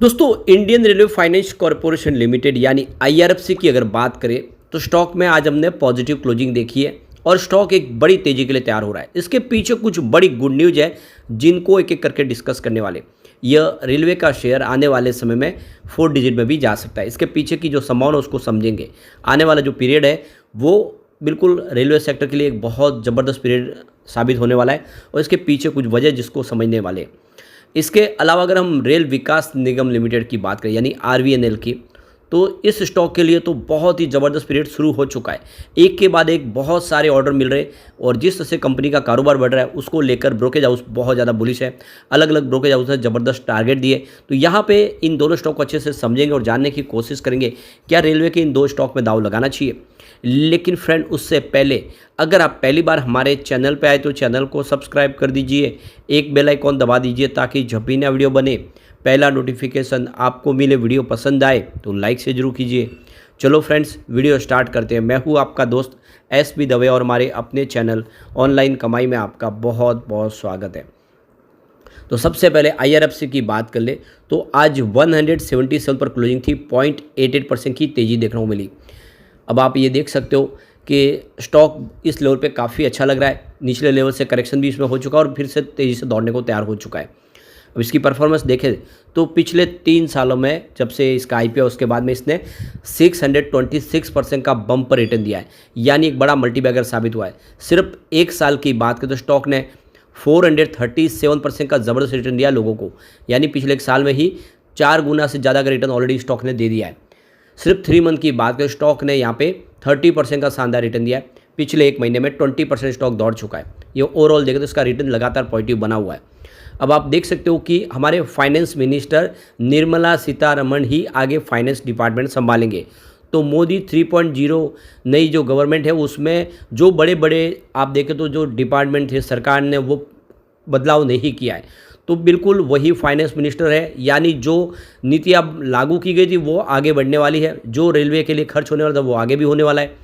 दोस्तों Indian railway finance corporation limited यानी IRFC की अगर बात करें तो स्टॉक में आज हमने पॉजिटिव क्लोजिंग देखी है और स्टॉक एक बड़ी तेजी के लिए तैयार हो रहा है। इसके पीछे कुछ बड़ी गुड न्यूज है जिनको एक एक करके डिस्कस करने वाले। यह रेलवे का शेयर आने वाले समय में 4 डिजिट में भी जा सकता है। इसके पीछे की जो संभावना उसको समझेंगे। आने वाला जो पीरियड है वो बिल्कुल रेलवे सेक्टर के लिए एक बहुत ज़बरदस्त पीरियड साबित होने वाला है और इसके पीछे कुछ वजह जिसको समझने वाले हैं। इसके अलावा अगर हम रेल विकास निगम लिमिटेड की बात करें यानी आरवीएनएल की, तो इस स्टॉक के लिए तो बहुत ही ज़बरदस्त पीरियड शुरू हो चुका है। एक के बाद एक बहुत सारे ऑर्डर मिल रहे और जिस तरह से कंपनी का कारोबार बढ़ रहा है उसको लेकर ब्रोकेज हाउस बहुत ज़्यादा बुलिश है। अलग अलग ब्रोकेज हाउस ने ज़बरदस्त टारगेट दिए। तो यहाँ पे इन दोनों स्टॉक को अच्छे से समझेंगे और जानने की कोशिश करेंगे क्या रेलवे के इन दो स्टॉक में दाव लगाना चाहिए। लेकिन फ्रेंड उससे पहले अगर आप पहली बार हमारे चैनल पे आए तो चैनल को सब्सक्राइब कर दीजिए, एक बेल आइकॉन दबा दीजिए ताकि जब भी नया वीडियो बने पहला नोटिफिकेशन आपको मिले। वीडियो पसंद आए तो लाइक से जरूर कीजिए। चलो फ्रेंड्स वीडियो स्टार्ट करते हैं। मैं हूँ आपका दोस्त एसबी दवे और हमारे अपने चैनल ऑनलाइन कमाई में आपका बहुत बहुत स्वागत है। तो सबसे पहले आईआरएफसी की बात कर ले तो आज 177 पर क्लोजिंग थी। 0.88% की तेज़ी देखने को मिली। अब आप ये देख सकते हो कि स्टॉक इस लेवल पे काफ़ी अच्छा लग रहा है। निचले लेवल से करेक्शन भी इसमें हो चुका है और फिर से तेज़ी से दौड़ने को तैयार हो चुका है। अब इसकी परफॉर्मेंस देखें तो पिछले 3 सालों में जब से इसका आईपीओ उसके बाद में इसने 626% का बम्पर रिटर्न दिया है, यानी एक बड़ा मल्टीबैगर साबित हुआ है। सिर्फ एक साल की बात करें तो स्टॉक ने 437% का ज़बरदस्त रिटर्न दिया लोगों को, यानी पिछले एक साल में ही 4 गुना से ज़्यादा का रिटर्न ऑलरेडी स्टॉक ने दे दिया है। सिर्फ 3 मंथ की बात करें स्टॉक ने यहाँ पे 30% का शानदार रिटर्न दिया है। पिछले एक महीने में 20% स्टॉक दौड़ चुका है। ये ओवरऑल देखें तो इसका रिटर्न लगातार पॉजिटिव बना हुआ है। अब आप देख सकते हो कि हमारे फाइनेंस मिनिस्टर निर्मला सीतारमण ही आगे फाइनेंस डिपार्टमेंट संभालेंगे। तो मोदी 3.0 नई जो गवर्नमेंट है उसमें जो बड़े बड़े आप देखें तो जो डिपार्टमेंट थे सरकार ने वो बदलाव नहीं किया है। तो बिल्कुल वही फाइनेंस मिनिस्टर है, यानी जो नीति अब लागू की गई थी वो आगे बढ़ने वाली है। जो रेलवे के लिए खर्च होने वाला था वो आगे भी होने वाला है।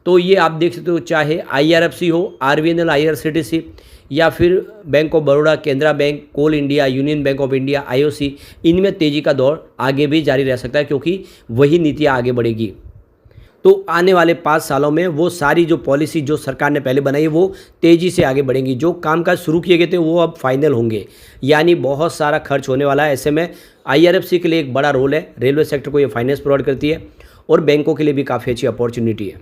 तो ये आप देख सकते हो चाहे आईआरएफसी हो, आरवीएनएल, आईआरसीटीसी या फिर bank of Baroda, Canara bank, Coal India, Union Bank of India, IOC, इनमें तेज़ी का दौर आगे भी जारी रह सकता है क्योंकि वही नीतियाँ आगे बढ़ेगी। तो आने वाले 5 सालों में वो सारी जो पॉलिसी जो सरकार ने पहले बनाई वो तेज़ी से आगे बढ़ेंगी। जो कामकाज शुरू किए गए थे वो अब फाइनल होंगे, यानी बहुत सारा खर्च होने वाला है। ऐसे में आईआरएफसी के लिए एक बड़ा रोल है। रेलवे सेक्टर को ये फाइनेंस प्रोवाइड करती है और बैंकों के लिए भी काफ़ी अच्छी अपॉर्चुनिटी है।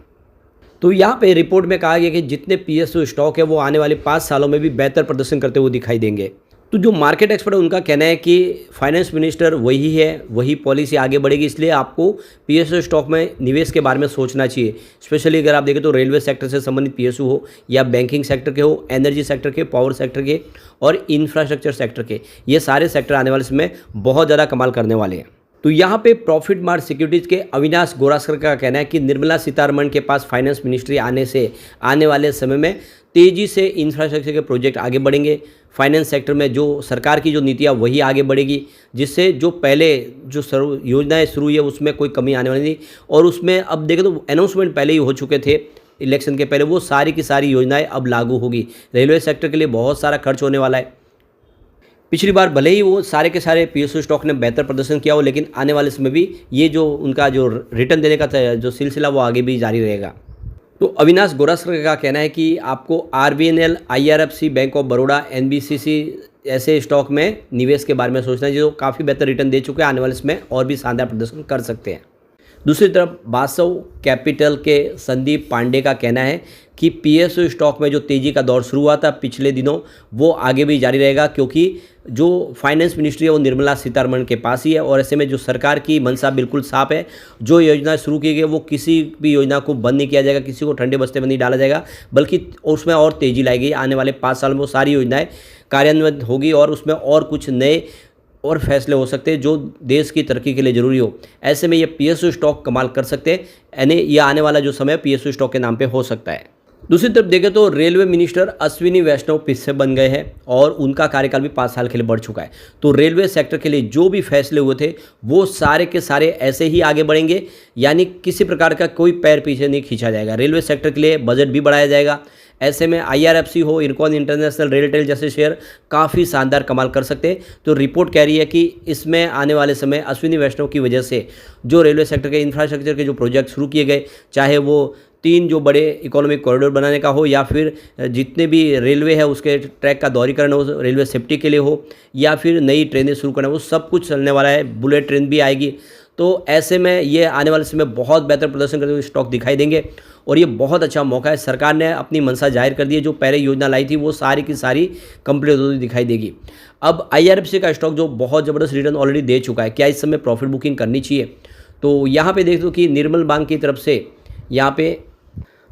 तो यहाँ पे रिपोर्ट में कहा गया कि जितने पीएसयू स्टॉक है वो आने वाले 5 सालों में भी बेहतर प्रदर्शन करते हुए दिखाई देंगे। तो जो मार्केट एक्सपर्ट है उनका कहना है कि फाइनेंस मिनिस्टर वही है, वही पॉलिसी आगे बढ़ेगी, इसलिए आपको पीएसयू स्टॉक में निवेश के बारे में सोचना चाहिए। स्पेशली अगर आप देखें तो रेलवे सेक्टर से संबंधित पीएसयू हो या बैंकिंग सेक्टर के हो, एनर्जी सेक्टर के, पावर सेक्टर के और इंफ्रास्ट्रक्चर सेक्टर के, ये सारे सेक्टर आने वाले समय बहुत ज़्यादा कमाल करने वाले हैं। तो यहाँ पे प्रॉफिट मार्ट सिक्योरिटीज़ के अविनाश गोरासकर का कहना है कि निर्मला सीतारमण के पास फाइनेंस मिनिस्ट्री आने से आने वाले समय में तेज़ी से इंफ्रास्ट्रक्चर के प्रोजेक्ट आगे बढ़ेंगे। फाइनेंस सेक्टर में जो सरकार की जो नीतियाँ वही आगे बढ़ेगी, जिससे जो पहले जो योजनाएं शुरू हुई है उसमें कोई कमी आने वाली नहीं। और उसमें अब देखें तो अनाउंसमेंट पहले ही हो चुके थे इलेक्शन के पहले, वो सारी की सारी योजनाएँ अब लागू होगी। रेलवे सेक्टर के लिए बहुत सारा खर्च होने वाला है। पिछली बार भले ही वो सारे के सारे पीएसयू स्टॉक ने बेहतर प्रदर्शन किया हो, लेकिन आने वाले समय भी ये जो उनका जो रिटर्न देने का जो सिलसिला वो आगे भी जारी रहेगा। तो अविनाश गोरासकर का कहना है कि आपको RBNL, IRFC, bank of Baroda, NBCC ऐसे स्टॉक में निवेश के बारे में सोचना है जो काफ़ी बेहतर रिटर्न दे चुके हैं। आने वाले समय और भी शानदार प्रदर्शन कर सकते हैं। दूसरी तरफ बासव कैपिटल के संदीप पांडे का कहना है कि पीएसयू स्टॉक में जो तेज़ी का दौर शुरू हुआ था पिछले दिनों वो आगे भी जारी रहेगा, क्योंकि जो फाइनेंस मिनिस्ट्री है वो निर्मला सीतारमण के पास ही है और ऐसे में जो सरकार की मंशा बिल्कुल साफ है। जो योजना शुरू की गई वो किसी भी योजना को बंद नहीं किया जाएगा, किसी को ठंडे बस्ते में नहीं डाला जाएगा, बल्कि उसमें और तेज़ी लाई गई। आने वाले 5 साल में वो सारी योजनाएँ कार्यान्वित होगी और उसमें और कुछ नए और फैसले हो सकते हैं जो देश की तरक्की के लिए ज़रूरी हो। ऐसे में ये पीएसयू स्टॉक कमाल कर सकते हैं, यानी ये आने वाला जो समय पीएसयू स्टॉक के नाम पे हो सकता है। दूसरी तरफ देखें तो रेलवे मिनिस्टर अश्विनी वैष्णव फिर से बन गए हैं और उनका कार्यकाल भी 5 साल के लिए बढ़ चुका है। तो रेलवे सेक्टर के लिए जो भी फैसले हुए थे वो सारे के सारे ऐसे ही आगे बढ़ेंगे, यानी किसी प्रकार का कोई पैर पीछे नहीं खींचा जाएगा। रेलवे सेक्टर के लिए बजट भी बढ़ाया जाएगा। ऐसे में IRFC हो, इरकॉन इंटरनेशनल, रेलटेल जैसे शेयर काफ़ी शानदार कमाल कर सकते हैं। तो रिपोर्ट कह रही है कि इसमें आने वाले समय अश्विनी वैष्णव की वजह से जो रेलवे सेक्टर के इंफ्रास्ट्रक्चर के जो प्रोजेक्ट शुरू किए गए, चाहे वो 3 जो बड़े इकोनॉमिक कॉरिडोर बनाने का हो, या फिर जितने भी रेलवे है उसके ट्रैक का दोहरीकरण हो, रेलवे सेफ्टी के लिए हो, या फिर नई ट्रेनें शुरू करना, वो सब कुछ चलने वाला है। बुलेट ट्रेन भी आएगी। तो ऐसे में ये आने वाले समय बहुत बेहतर प्रदर्शन करते हुए स्टॉक दिखाई देंगे और ये बहुत अच्छा मौका है। सरकार ने अपनी मंशा जाहिर कर दी है, जो पहले योजना लाई थी वो सारी की सारी कंप्लीट होती दिखाई देगी। अब IRFC का स्टॉक जो बहुत ज़बरदस्त रिटर्न ऑलरेडी दे चुका है, क्या इस समय प्रॉफिट बुकिंग करनी चाहिए? तो यहाँ पे देख दो कि निर्मल बैंक की तरफ से यहाँ पे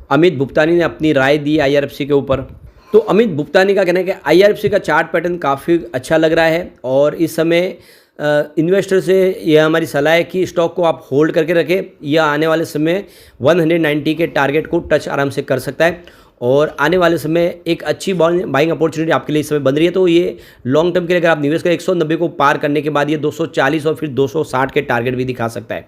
अमित भुगतानी ने अपनी राय दी IRFC के ऊपर। तो अमित भुगतानी का कहना है कि IRFC का चार्ट पैटर्न काफ़ी अच्छा लग रहा है और इस समय इन्वेस्टर से यह हमारी सलाह है कि स्टॉक को आप होल्ड करके रखें। यह आने वाले समय 190 के टारगेट को टच आराम से कर सकता है और आने वाले समय एक अच्छी बाइंग अपॉर्चुनिटी आपके लिए इस समय बन रही है। तो ये लॉन्ग टर्म के लिए अगर आप निवेश करें, 190 को पार करने के बाद ये 240 और फिर 260 के टारगेट भी दिखा सकता है।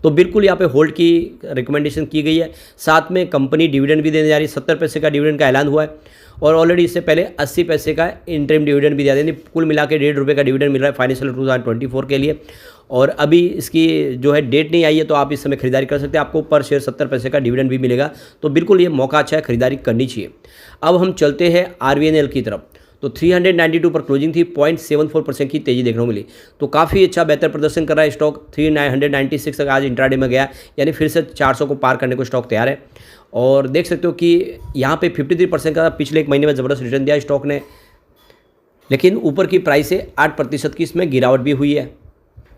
तो बिल्कुल यहाँ पे होल्ड की रिकमेंडेशन की गई है। साथ में कंपनी डिविडेंड भी देने जा रही है। 70 पैसे का डिविडेंड का ऐलान हुआ है और ऑलरेडी इससे पहले 80 पैसे का इंटरिम डिविडेंड भी दिया, यानी कुल मिला के ₹1.5 का डिविडेंड मिल रहा है फाइनेंशियल 2024 के लिए। और अभी इसकी जो है डेट नहीं आई है, तो आप इस समय खरीदारी कर सकते हैं। आपको पर शेयर 70 पैसे का डिविडेंड भी मिलेगा। तो बिल्कुल ये मौका अच्छा है, खरीदारी करनी चाहिए। अब हम चलते हैं RVNL की तरफ। तो 392 पर क्लोजिंग थी, 0.74% की तेजी देखने को मिली। तो काफ़ी अच्छा बेहतर प्रदर्शन कर रहा है स्टॉक। 396 तक आज इंट्राडे में गया, यानी फिर से 400 को पार करने को स्टॉक तैयार है। और देख सकते हो कि यहाँ पे 53% का पिछले एक महीने में ज़बरदस्त रिटर्न दिया स्टॉक ने, लेकिन ऊपर की प्राइस से 8% की इसमें गिरावट भी हुई है।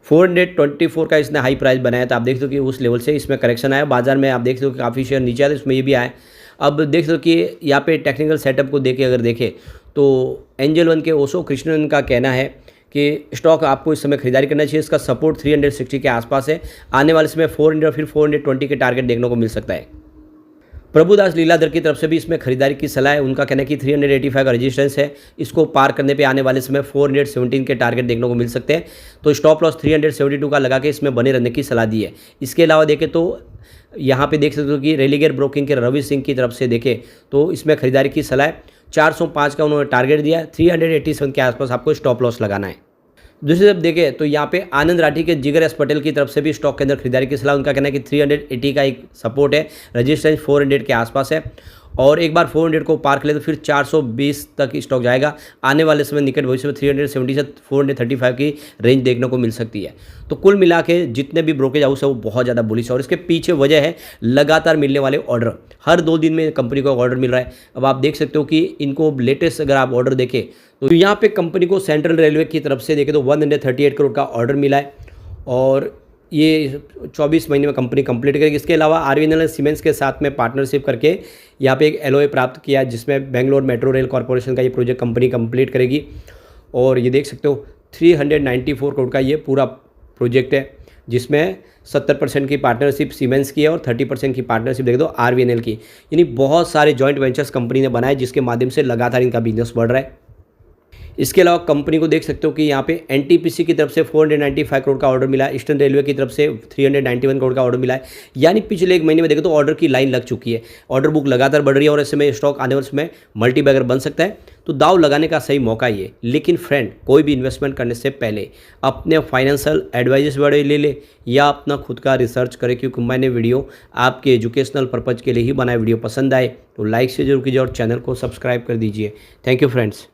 424 का इसने हाई प्राइस बनाया था। आप देख दो कि उस लेवल से इसमें करेक्शन आया। बाजार में आप देख दो कि काफ़ी शेयर नीचे आए, इसमें ये भी आए। अब देख दो कि यहाँ पे टेक्निकल सेटअप को देख के अगर देखें तो एंजल वन के ओशो कृष्णन का कहना है कि स्टॉक आपको इस समय खरीदारी करना चाहिए। इसका सपोर्ट 360 के आसपास है। आने वाले समय 400 और फिर 420 के टारगेट देखने को मिल सकता है। प्रभुदास लीलाधर की तरफ से भी इसमें खरीदारी की सलाह है। उनका कहना है कि 385 का रजिस्टेंस है, इसको पार करने पे आने वाले समय 417 के टारगेट देखने को मिल सकते हैं। तो स्टॉप लॉस 372 का लगा के इसमें बने रहने की सलाह दी है। इसके अलावा देखें तो यहाँ पे देख सकते हो कि रेलिगेयर ब्रोकिंग के रवि सिंह की तरफ से देखें तो इसमें खरीदारी की सलाह है। 405 का उन्होंने टारगेट दिया है। 387 के आसपास आपको स्टॉप लॉस लगाना है। दूसरी तरफ देखें तो यहाँ पे आनंद राठी के जिगर एस पटेल की तरफ से भी स्टॉक के अंदर खरीदारी की सलाह। उनका कहना है कि 380 का एक सपोर्ट है, रजिस्टेंस 400 के आसपास है और एक बार 400 को पार कर ले तो फिर 420 तक स्टॉक जाएगा। आने वाले समय निकट भविष्य में 370 से 435 की रेंज देखने को मिल सकती है। तो कुल मिला के जितने भी ब्रोकेज हाउस है वो बहुत ज़्यादा बुलिश है और इसके पीछे वजह है लगातार मिलने वाले ऑर्डर। हर 2 दिन में कंपनी को ऑर्डर मिल रहा है। अब आप देख सकते हो कि इनको लेटेस्ट अगर आप ऑर्डर देखें तो यहाँ पे कंपनी को सेंट्रल रेलवे की तरफ से देखें तो 138 करोड़ का ऑर्डर मिला है और ये 24 महीने में कंपनी कंप्लीट करेगी। इसके अलावा RVNL ने सीमेंस के साथ में पार्टनरशिप करके यहाँ पे एक LOA प्राप्त किया जिसमें बेंगलोर मेट्रो रेल कॉर्पोरेशन का ये प्रोजेक्ट कंपनी कंप्लीट करेगी। और ये देख सकते हो 394 करोड़ का ये पूरा प्रोजेक्ट है जिसमें 70% की पार्टनरशिप सीमेंस की है और 30% की पार्टनरशिप देख दो RVNL की। यानी बहुत सारे जॉइंट वेंचर्स कंपनी ने बनाए जिसके माध्यम से लगातार इनका बिजनेस बढ़ रहा है। इसके अलावा कंपनी को देख सकते हो कि यहाँ पे NTPC की तरफ से 495 करोड़ का ऑर्डर मिला है। ईस्टर्न रेलवे की तरफ से 391 करोड़ का ऑर्डर मिला है। यानी पिछले एक महीने में देखें तो ऑर्डर की लाइन लग चुकी है। ऑर्डर बुक लगातार बढ़ रही है और ऐसे में स्टॉक आने वाले समय मल्टी बैगर बन सकता है। तो दाव लगाने का सही मौका ये। लेकिन फ्रेंड, कोई भी इन्वेस्टमेंट करने से पहले अपने फाइनेंशियल एडवाइजर्स बड़े ले ले या अपना खुद का रिसर्च करें, क्योंकि मैंने वीडियो आपके एजुकेशनल पर्पज़ के लिए ही बनाया। वीडियो पसंद आए तो लाइक से जरूर कीजिए और चैनल को सब्सक्राइब कर दीजिए। Thank you friends.